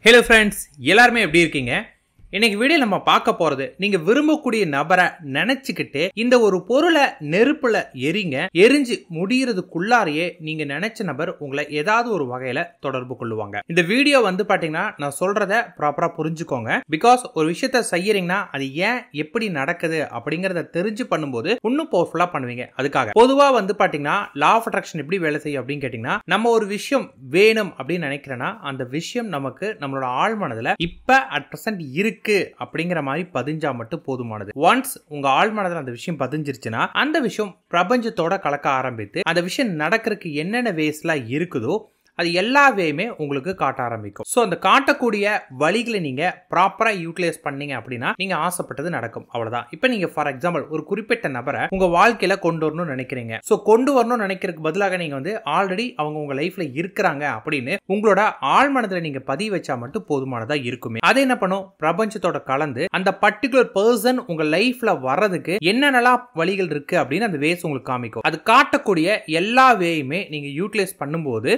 Hello friends, எல்லாருமே எப்படி இருக்கீங்க? இன்னைக்கு வீடியோ நம்ம பார்க்க போறது நீங்க விரும்பக்கூடிய நபரை நினைச்சுக்கிட்டு இந்த ஒரு பொருளை நெருப்புல எரிஞ்சு முடியறதுக்குள்ளாரையே நீங்க நினைச்ச நபர் உங்களை ஏதாவது ஒரு வகையில தொடர்பு கொள்ளுவாங்க. இந்த வீடியோ வந்து பாத்தீங்கன்னா நான் சொல்றத ப்ராப்பரா புரிஞ்சுக்கோங்க. பிகாஸ் ஒரு விஷயத்த செய்யறீங்கன்னா அது ஏன் எப்படி நடக்குது அப்படிங்கறத தெரிஞ்சு பண்ணும்போது இன்னும் பவர்ஃபுல்லா பண்ணுவீங்க. அதுக்காக பொதுவா வந்து பாத்தீங்கன்னா லா ஆஃப் அட்ராக்ஷன் எப்படி வேலை செய்யும் அப்படின்னு கேட்டீங்கன்னா, நம்ம ஒரு விஷயம் வேணும் அப்படின்னு நினைக்கிறேன்னா அந்த விஷயம் நமக்கு நம்மளோட ஆழ் மனதுல இப்ப அட் பிரசன்ட் இருக்கு அப்படிங்கிற மாதிரி பதிஞ்சா மட்டும் போதுமானது. ஒன்ஸ் உங்க ஆழ் மனதில் அந்த விஷயம் பதிஞ்சிருச்சுன்னா அந்த விஷயம் பிரபஞ்சத்தோட கலக்க ஆரம்பித்து அந்த விஷயம் நடக்கிறதுக்கு என்னென்ன வேஸ்லாம் இருக்குதோ அது எல்லாவேயுமே உங்களுக்கு காட்ட ஆரம்பிக்கும். ஸோ அந்த காட்டக்கூடிய வழிகளை நீங்க ப்ராப்பரா யூட்டிலைஸ் பண்ணீங்க அப்படின்னா நீங்க ஆசைப்பட்டது நடக்கும். அவ்வளவுதான். இப்போ நீங்க ஃபார் எக்ஸாம்பிள் ஒரு குறிப்பிட்ட நபரை உங்க வாழ்க்கையில கொண்டு வரணும்னு நினைக்கிறீங்க. ஸோ கொண்டு வரணும்னு நினைக்கிறதுக்கு பதிலாக நீங்க வந்து ஆல்ரெடி அவங்க உங்க லைஃப்ல இருக்கிறாங்க அப்படின்னு உங்களோட ஆழ் மனதில் நீங்க பதிவு வச்சா மட்டும் போதுமானதா இருக்குமே. அதை என்ன பண்ணும், பிரபஞ்சத்தோட கலந்து அந்த பர்டிகுலர் பர்சன் உங்க லைஃப்ல வர்றதுக்கு என்னென்னலாம் வழிகள் இருக்கு அப்படின்னு அந்த வேஸ் உங்களுக்கு காமிக்கும். அது காட்டக்கூடிய எல்லா வேயுமே நீங்க யூட்டிலைஸ் பண்ணும்போது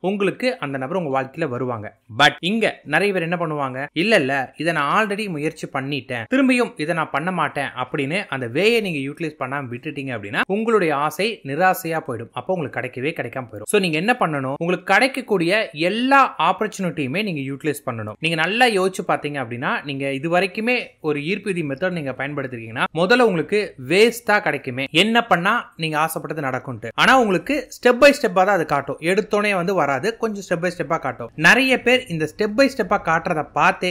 உங்களுக்கு அந்த நபர் உங்க வாழ்க்கையில வருவாங்க. பட் இங்க நிறைய பேர் என்ன பண்ணுவாங்க, இல்ல இதை நான் ஆல்ரெடி முயற்சி பண்ணிட்டேன், திரும்பியும் இதை நான் பண்ண மாட்டேன் அப்படின்னு அந்த வேயை நீங்க யூட்டிலைஸ் பண்ணாம விட்டுட்டீங்க அப்படின்னா உங்களுடைய ஆசை நிராசையா போயிடும். அப்போ உங்களுக்கு கிடைக்காம போயிடும். சோ நீங்க என்ன பண்ணணும், உங்களுக்கு கிடைக்கக்கூடிய எல்லா ஆப்பர்ச்சுனிட்டியுமே நீங்க யூட்டிலைஸ் பண்ணணும். நீங்க நல்லா யோசிச்சு பாத்தீங்க அப்படின்னா, நீங்க இது வரைக்குமே ஒரு ஈர்ப்பு விதி மெத்தட் நீங்க பயன்படுத்திருக்கீங்கன்னா முதல்ல உங்களுக்கு வேஸ்டா கிடைக்குமே, என்ன பண்ணா நீங்க ஆசைப்பட்டது நடக்கும்ட்டு. ஆனா உங்களுக்கு ஸ்டெப் பை ஸ்டெப்பா தான் அது காட்டும். எடுத்தோனே வந்து வராது, கொஞ்சம் ஸ்டெப் பை ஸ்டெப்பா காட்டும். நிறைய பேர் இந்த ஸ்டெப் பை ஸ்டெப்பா காட்டுறத பார்த்தே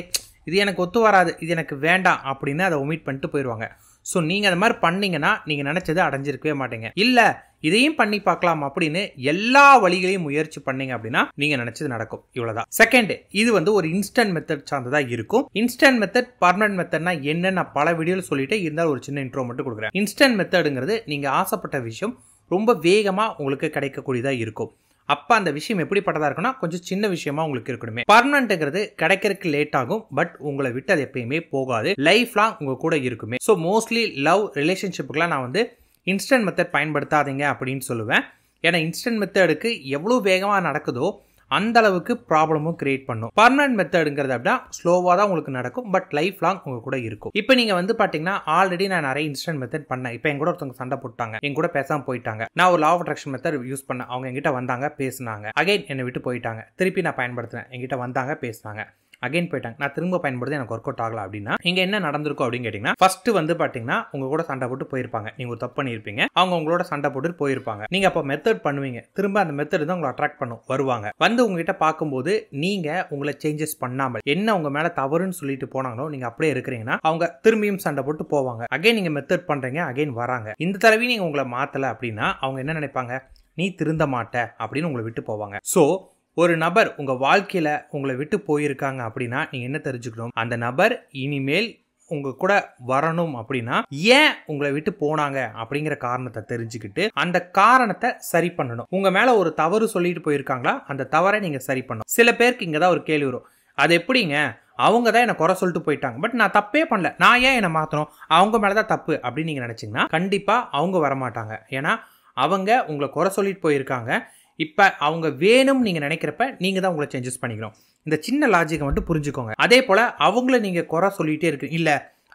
இது எனக்கு ஒத்து வராது, இது எனக்கு வேண்டாம் அப்படின்னு அதை ஒமிட் பண்ணிட்டு போயிடுவாங்க. ஸோ நீங்க அந்த மாதிரி பண்ணீங்கன்னா நீங்க நினைச்சதை அடைஞ்சிருக்கவே மாட்டீங்க. இல்ல இதையும் பண்ணி பார்க்கலாம் அப்படின்னு எல்லா வழிகளையும் முயற்சி பண்ணீங்க அப்படின்னா நீங்க நினைச்சது நடக்கும். இவ்வளவுதான். செகண்ட், இது வந்து ஒரு இன்ஸ்டன்ட் மெத்தட் சார்ந்ததா இருக்கும். இன்ஸ்டன்ட் மெத்தட் பர்மனன்ட் மெத்தட்னா என்ன நான் பல வீடியோல சொல்லிட்டு இருந்தாலும் ஒரு சின்ன இன்ட்ரோ மட்டும் கொடுக்குறேன். இன்ஸ்டன்ட் மெத்தடுங்கிறது நீங்க ஆசைப்பட்ட விஷயம் ரொம்ப வேகமா உங்களுக்கு கிடைக்கக்கூடியதா இருக்கும். அப்ப அந்த விஷயம் எப்படிப்பட்டதா இருக்குன்னா கொஞ்சம் சின்ன விஷயமா உங்களுக்கு இருக்கணுமே. பர்மனன்ட்ங்கிறது கிடைக்கிறதுக்கு லேட் ஆகும், பட் உங்களை விட்டு அது எப்பயுமே போகாது, லைஃப் லாங் உங்க கூட இருக்குமே. ஸோ மோஸ்ட்லி லவ் ரிலேஷன்ஷிப்புக்குலாம் நான் வந்து இன்ஸ்டன்ட் மெத்தட் பயன்படுத்தாதீங்க அப்படின்னு சொல்லுவேன். ஏன்னா இன்ஸ்டன்ட் மெத்தடுக்கு எவ்வளவு வேகமா நடக்குதோ அந்த அளவுக்கு ப்ராப்ளமும் கிரியேட் பண்ணும். பர்மனன்ட் மெத்தடுங்கிறது அப்படின்னா ஸ்லோவா தான் உங்களுக்கு நடக்கும், பட் லைஃப் லாங் உங்க கூட இருக்கும். இப்போ நீங்க வந்து பாத்தீங்கன்னா ஆல்ரெடி நான் நிறைய இன்ஸ்டன்ட் மெத்தட் பண்ணேன். இப்போ என் கூட ஒருத்தவங்க சண்டை போட்டாங்க, என் கூட பேசாம போயிட்டாங்க. நான் ஒரு law of attraction method use பண்ணேன். அவங்க என்கிட்ட வந்தாங்க, பேசினாங்க, அகைன் என்னை விட்டு போயிட்டாங்க. திருப்பி நான் பயன்படுத்தினேன், என்கிட்ட வந்தாங்க, பேசினாங்க, அகைன் போயிட்டாங்க. நான் திரும்ப பயன்படுத்தி எனக்கு ஒர்க் அவுட் ஆகல அப்படின்னா இங்க என்ன நடந்திருக்கும் அப்படின்னு கேட்டீங்கன்னா, ஃபர்ஸ்ட் வந்து பாத்தீங்கன்னா உங்க கூட சண்டை போட்டு போயிருப்பாங்க, நீங்க ஒரு தப்பு பண்ணிருப்பீங்க, அவங்க உங்களோட சண்டை போட்டு போயிருப்பாங்க. நீங்க அப்ப மெத்தட் பண்ணுவீங்க, திரும்ப அந்த மெத்தட் தான் உங்களை அட்ராக்ட் பண்ணும், வருவாங்க. வந்து உங்ககிட்ட பார்க்கும்போது நீங்க உங்களை சேஞ்சஸ் பண்ணாமல் என்ன உங்க மேல தவறுன்னு சொல்லிட்டு போனாங்களோ நீங்க அப்படியே இருக்கிறீங்கன்னா அவங்க திரும்பியும் சண்டை போட்டு போவாங்க. அகைன் நீங்க மெத்தட் பண்றீங்க, அகைன் வராங்க. இந்த தடவை நீங்க உங்களை மாத்தல அப்படின்னா அவங்க என்ன நினைப்பாங்க, நீ திருந்த மாட்ட அப்படின்னு உங்களை விட்டு போவாங்க. சோ ஒரு நபர் உங்க வாழ்க்கையில உங்களை விட்டு போயிருக்காங்க அப்படின்னா நீங்க என்ன தெரிஞ்சுக்கணும், அந்த நபர் இனிமேல் உங்க கூட வரணும் அப்படின்னா ஏன் உங்களை விட்டு போனாங்க அப்படிங்கிற காரணத்தை தெரிஞ்சுக்கிட்டு அந்த காரணத்தை சரி பண்ணணும். உங்க மேல ஒரு தவறு சொல்லிட்டு போயிருக்காங்களா, அந்த தவறை நீங்க சரி பண்ணணும். சில பேருக்கு இங்கதான் ஒரு கேள்வி வரும், அது எப்படிங்க, அவங்க தான் என்ன குறை சொல்லிட்டு போயிட்டாங்க, பட் நான் தப்பே பண்ணல, நான் ஏன் என்ன மாத்தணும், அவங்க மேலதான் தப்பு அப்படின்னு நீங்க நினைச்சீங்கன்னா கண்டிப்பா அவங்க வரமாட்டாங்க. ஏன்னா அவங்க உங்களை குறை சொல்லிட்டு போயிருக்காங்க. இப்ப அவங்க வேணும் நீங்க நினைக்கிறப்ப நீங்க தான் உங்களை சேஞ்சஸ் பண்ணிக்கணும். இந்த சின்ன லாஜிக்கை மட்டும் புரிஞ்சுக்கோங்க. அதே போல அவங்கள நீங்க குறை சொல்லிட்டே இருக்கு, இல்ல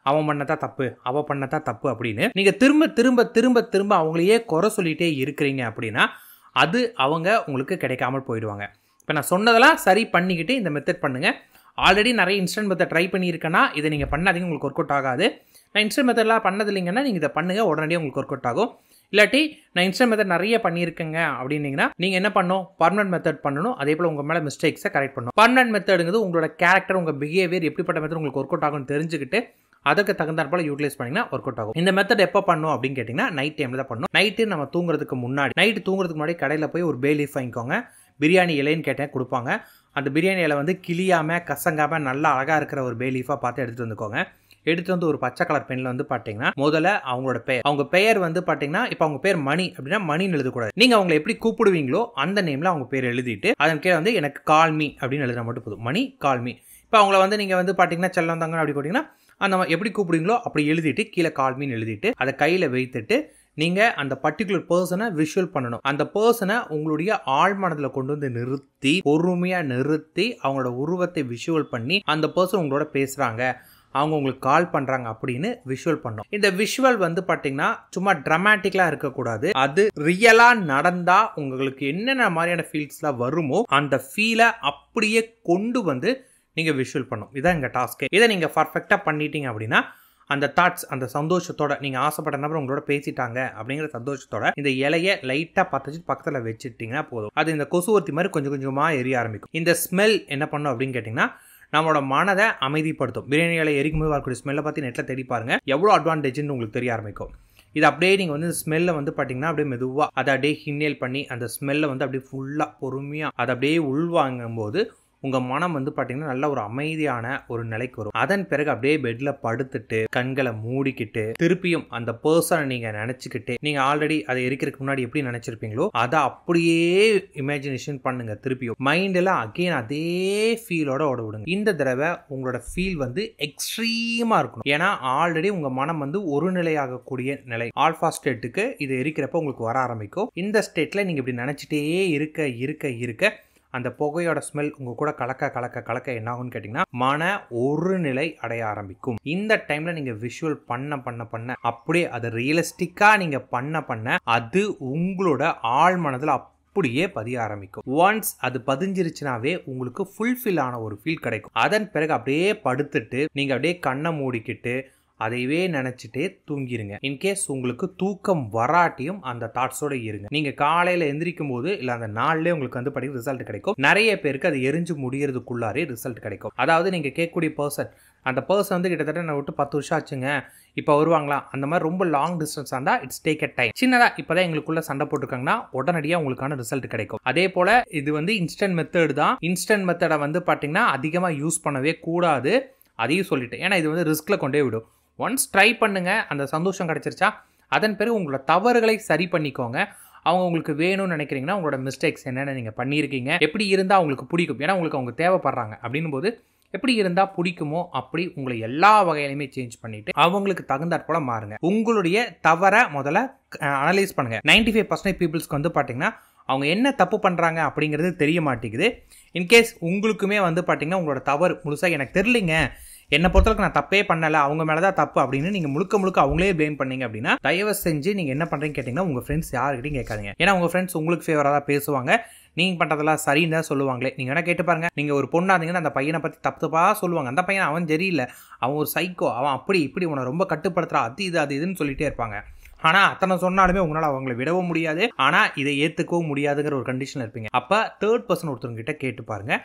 அவன் பண்ணதான் தப்பு, அவ பண்ணதான் தப்பு அப்படின்னு நீங்க திரும்ப திரும்ப திரும்ப திரும்ப அவங்களையே குறை சொல்லிட்டே இருக்கிறீங்க அப்படின்னா அது அவங்க உங்களுக்கு கிடைக்காமல் போயிடுவாங்க. இப்ப நான் சொன்னதெல்லாம் சரி பண்ணிக்கிட்டு இந்த மெத்தட் பண்ணுங்க. ஆல்ரெடி நிறைய இன்ஸ்டன்ட் மெத்தட் ட்ரை பண்ணியிருக்கேன்னா இதை நீங்க பண்ணாதீங்க, உங்களுக்கு ஒர்க் அவுட் ஆகாது. நான் இன்ஸ்டன்ட் மெத்தட்லாம் பண்ணது இல்லைங்கன்னா நீங்க இதை பண்ணுங்க, உடனடியாக உங்களுக்கு ஒர்க் அவுட் ஆகும். இல்லாட்டி நான் இன்ஸ்டன்ட் மெத்தட் நிறைய பண்ணியிருக்கேங்க அப்படின்னீங்கன்னா நீங்க என்ன பண்ணணும், பர்மனன்ட் மெத்தட் பண்ணணும். அதே போல உங்க மேல மிஸ்டேக்ஸை கரெக்ட் பண்ணணும். பர்மனன்ட் மெத்தடுங்கிறது உங்களோட கேரக்டர், உங்க பிஹேவியர் எப்படிப்பட்ட மெத்தட் உங்களுக்கு ஒர்க் அவுட் ஆகும்னு தெரிஞ்சுக்கிட்டு அதுக்கு தகுந்தாற் போல யூட்டிலைஸ் பண்ணீங்கன்னா ஒர்க் அவுட் ஆகும். இந்த மெத்தட் எப்போ பண்ணும் அப்படின்னு கேட்டீங்கன்னா நைட் டைம்ல தான் பண்ணணும். நைட்டு நம்ம தூங்குறதுக்கு முன்னாடி, நைட்டு தூங்குறதுக்கு முன்னாடி கடையில் போய் ஒரு பே லீஃப் வாங்கிக்கோங்க. பிரியாணி இலைன்னு கேட்டேன் கொடுப்பாங்க. அந்த பிரியாணி இலை வந்து கிளியாம கசங்காம நல்லா அழகா இருக்கிற ஒரு பே லீஃபா பார்த்து எடுத்துட்டு வந்துக்கோங்க. எடுத்து வந்து ஒரு பச்சை கலர் பென்ல வந்து பாத்தீங்கன்னா முதல்ல அவங்களோட பெயர், அவங்க பெயர் வந்து பாத்தீங்கன்னா இப்ப அவங்க பேர் மணி அப்படின்னா மணின்னு எழுதக்கூடாது. நீங்க அவங்களை எப்படி கூப்பிடுவீங்களோ அந்த நேம்ல அவங்க பேர் எழுதிட்டு அதன் கீழே வந்து எனக்கு கால்மி அப்படின்னு எழுதுனா மட்டும் போதும், மணி கால்மி. இப்ப அவங்கள வந்து நீங்க வந்து பாத்தீங்கன்னா செல்லம் தாங்க அப்படி போட்டீங்கன்னா அந்த எப்படி கூப்பிடுவீங்களோ அப்படி எழுதிட்டு கீழே கால்மின்னு எழுதிட்டு அதை கையில வைத்துட்டு நீங்கள் அந்த பர்டிகுலர் பர்சனை விஷுவல் பண்ணணும். அந்த பர்சனை உங்களுடைய ஆழ்மனதில் கொண்டு வந்து நிறுத்தி, பொறுமையாக நிறுத்தி, அவங்களோட உருவத்தை விஷுவல் பண்ணி அந்த பர்சன் உங்களோட பேசுகிறாங்க, அவங்க உங்களுக்கு கால் பண்ணுறாங்க அப்படின்னு விஷுவல் பண்ணணும். இந்த விஷுவல் வந்து பார்த்தீங்கன்னா சும்மா ட்ராமாட்டிக்கலாக இருக்கக்கூடாது. அது ரியலாக நடந்தால் உங்களுக்கு என்னென்ன மாதிரியான ஃபீல்ஸ்லாம் வருமோ அந்த ஃபீலை அப்படியே கொண்டு வந்து நீங்கள் விஷுவல் பண்ணணும். இதான் எங்கள் டாஸ்க்கு. இதை நீங்கள் பர்ஃபெக்டாக பண்ணிட்டீங்க அப்படின்னா அந்த தாட்ஸ், அந்த சந்தோஷத்தோட, நீங்கள் ஆசைப்பட்ட நபர் உங்களோட பேசிட்டாங்க அப்படிங்கிற சந்தோஷத்தோட இந்த இலையை லைட்டாக பற்றிச்சு பக்கத்தில் வச்சுட்டிங்கன்னா போதும். அது இந்த கொசுவர்த்தி மாதிரி கொஞ்சம் கொஞ்சமாக எரிய ஆரம்பிக்கும். இந்த ஸ்மெல் என்ன பண்ணும் அப்படின்னு கேட்டிங்கன்னா நம்மளோட மனதை அமைதிப்படுத்தும். பிரியாணி இலை எரிக்கும் போது வரக்கூடிய ஸ்மெல்லை பற்றி நெட்டில் தேடி பாருங்க, எவ்வளோ அட்வான்டேஜ்னு உங்களுக்கு தெரிய ஆரம்பிக்கும். இது அப்படியே நீங்கள் வந்து ஸ்மெல்லை வந்து பார்த்தீங்கன்னா அப்படியே மெதுவாக அதை அப்படியே இன்ஹேல் பண்ணி அந்த ஸ்மெல்லை வந்து அப்படியே ஃபுல்லாக பொறுமையாக அதை அப்படியே உள்வாங்கும் போது உங்கள் மனம் வந்து பார்த்தீங்கன்னா நல்ல ஒரு அமைதியான ஒரு நிலைக்கு வரும். அதன் பிறகு அப்படியே பெட்டில் படுத்துட்டு கண்களை மூடிக்கிட்டு திருப்பியும் அந்த பர்சனை நீங்கள் நினச்சிக்கிட்டு, நீங்கள் ஆல்ரெடி அதை எரிக்கிறதுக்கு முன்னாடி எப்படி நினச்சிருப்பீங்களோ அதை அப்படியே இமேஜினேஷன் பண்ணுங்க. திருப்பியும் மைண்டில் அகெயின் அதே ஃபீலோட ஓட விடுங்க. இந்த தடவை உங்களோட ஃபீல் வந்து எக்ஸ்ட்ரீமாக இருக்கணும். ஏன்னா ஆல்ரெடி உங்கள் மனம் வந்து ஒரு நிலையாகக்கூடிய நிலை ஆல்ஃபா ஸ்டேட்டுக்கு இது எரிக்கிறப்ப உங்களுக்கு வர ஆரம்பிக்கும். இந்த ஸ்டேட்டில் நீங்கள் இப்படி நினச்சிட்டே இருக்க அந்த புகையோட ஸ்மெல் உங்க கூட கலக்க என்ன ஆகும்னு கேட்டிங்கன்னா மன ஒரு நிலை அடைய ஆரம்பிக்கும். இந்த டைம்ல நீங்க விஷுவல் பண்ண அப்படியே அதை ரியலிஸ்டிக்கா நீங்க பண்ண அது உங்களோட ஆழ் மனதில் அப்படியே பதிய ஆரம்பிக்கும். ஒன்ஸ் அது பதிஞ்சிருச்சுனாவே உங்களுக்கு ஃபுல்ஃபில் ஆன ஒரு ஃபீல் கிடைக்கும். அதன் பிறகு அப்படியே படுத்துட்டு நீங்க அப்படியே கண்ணை மூடிக்கிட்டு அதைவே நினைச்சிட்டே தூங்கிருங்க. இன்கேஸ் உங்களுக்கு தூக்கம் வராட்டியும் அந்த தாட்ஸோட இருங்க. நீங்க காலையில எந்திரிக்கும் போது இல்ல அந்த நாள்லயே உங்களுக்கு வந்து படி ரிசல்ட் கிடைக்கும். நிறைய பேருக்கு அது எரிஞ்சு முடியறதுக்குள்ளாரே ரிசல்ட் கிடைக்கும். அதாவது நீங்க கேட்கக்கூடிய பர்சன், அந்த பர்சன் வந்து கிட்டத்தட்ட நான் விட்டு 10 வருஷம் ஆச்சுங்க, இப்போ வருவாங்களா, அந்த மாதிரி ரொம்ப லாங் டிஸ்டன்ஸ் இருந்தா இட்ஸ் டேக் அ டைம். சின்னதா இப்பதான் எங்களுக்குள்ள சண்டை போட்டுருக்காங்கன்னா உடனடியாக உங்களுக்கான ரிசல்ட் கிடைக்கும். அதே போல இது வந்து இன்ஸ்டன்ட் மெத்தட் தான். இன்ஸ்டன்ட் மெத்தடை வந்து பாத்தீங்கன்னா அதிகமாக யூஸ் பண்ணவே கூடாது, அதையும் சொல்லிட்டேன். ஏன்னா இது வந்து ரிஸ்க்ல கொண்டே விடும். ஒன்ஸ் ட்ரை பண்ணுங்க, அந்த சந்தோஷம் கிடைச்சிருச்சா அதன் பிறகு உங்களோட தவறுகளை சரி பண்ணிக்கோங்க. அவங்க உங்களுக்கு வேணும்னு நினைக்கிறீங்கன்னா உங்களோட மிஸ்டேக்ஸ் என்னென்ன நீங்கள் பண்ணியிருக்கீங்க, எப்படி இருந்தால் அவங்களுக்கு பிடிக்கும், ஏன்னா உங்களுக்கு அவங்க தேவைப்படுறாங்க அப்படின்னும் போது எப்படி இருந்தால் பிடிக்குமோ அப்படி உங்களை எல்லா வகையிலுமே சேஞ்ச் பண்ணிட்டு அவங்களுக்கு தகுந்தாற் போல மாறுங்க. உங்களுடைய தவறை முதல்ல அனலைஸ் பண்ணுங்க. 95% பீப்புள்ஸ்க்கு வந்து பார்த்தீங்கன்னா அவங்க என்ன தப்பு பண்ணுறாங்க அப்படிங்கிறது தெரிய மாட்டேங்குது. இன்கேஸ் உங்களுக்குமே வந்து பார்த்தீங்கன்னா உங்களோட தவறு முழுசாக எனக்கு தெரியலைங்க, என்னை பொறுத்தவரைக்கும் நான் தப்பே பண்ணலை, அவங்க மேலே தான் தப்பு அப்படின்னு நீங்கள் முழுக்க அவங்களே ப்ளேம் பண்ணீங்க அப்படின்னா தயவு செஞ்சு நீங்கள் என்ன பண்ணுறீங்க கேட்டிங்கன்னா உங்கள் ஃப்ரெண்ட்ஸ் யாருக்கிட்டையும் கேட்காதீங்க. ஏன்னா உங்கள் ஃப்ரெண்ட்ஸ் உங்களுக்கு ஃபேவராக தான் பேசுவாங்க, நீங்கள் பண்ணுறதெல்லாம் சரின்னு தான் சொல்லுவாங்களே. நீங்கள் வேணால் கேட்டு பாருங்க, நீங்கள் ஒரு பொண்ணாக இருந்தீங்கன்னா அந்த பையனை பற்றி தப்பாக சொல்லுவாங்க. அந்த பையன் அவன் சரியில்லை, அவன் ஒரு சைக்கோ, அவன் அப்படி இப்படி உன்னை ரொம்ப கட்டுப்படுத்துகிறா, அது இதுன்னு சொல்லிகிட்டே இருப்பாங்க. ஆனால் அத்தனை சொன்னாலுமே உங்களால் அவங்களை விடவும் முடியாது, ஆனால் இதை ஏற்றுக்கவும் முடியாதுங்கிற ஒரு கண்டிஷனில் இருப்பீங்க. அப்போ தேர்ட் பர்சன் ஒருத்தவங்கிட்ட கேட்டு பாருங்க,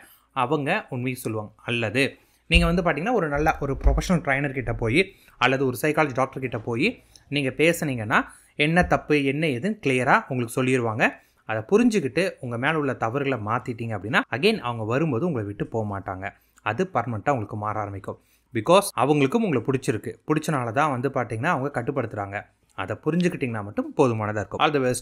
அவங்க உண்மையை சொல்லுவாங்க. அல்லது நீங்கள் வந்து பார்த்தீங்கன்னா ஒரு நல்ல ஒரு ப்ரொஃபஷனல் ட்ரைனர் கிட்ட போய் அல்லது ஒரு சைக்காலஜி டாக்டர் கிட்ட போய் நீங்கள் பேசுனீங்கன்னா என்ன தப்பு என்ன ஏதுன்னு கிளியராக உங்களுக்கு சொல்லிடுவாங்க. அதை புரிஞ்சுக்கிட்டு உங்கள் மேலே உள்ள தவறுகளை மாற்றிட்டீங்க அப்படின்னா அகெயின் அவங்க வரும்போது உங்களை விட்டு போக மாட்டாங்க. அது பர்மனெண்ட்டாக உங்களுக்கு மாற ஆரம்பிக்கும். பிகாஸ் அவங்களுக்கும் உங்களை பிடிச்சிருக்கு, பிடிச்சனால தான் வந்து பார்த்தீங்கன்னா அவங்க கட்டுப்படுத்துகிறாங்க. அதை புரிஞ்சுக்கிட்டிங்கன்னா மட்டும் போதுமானதாக இருக்கும். All the best.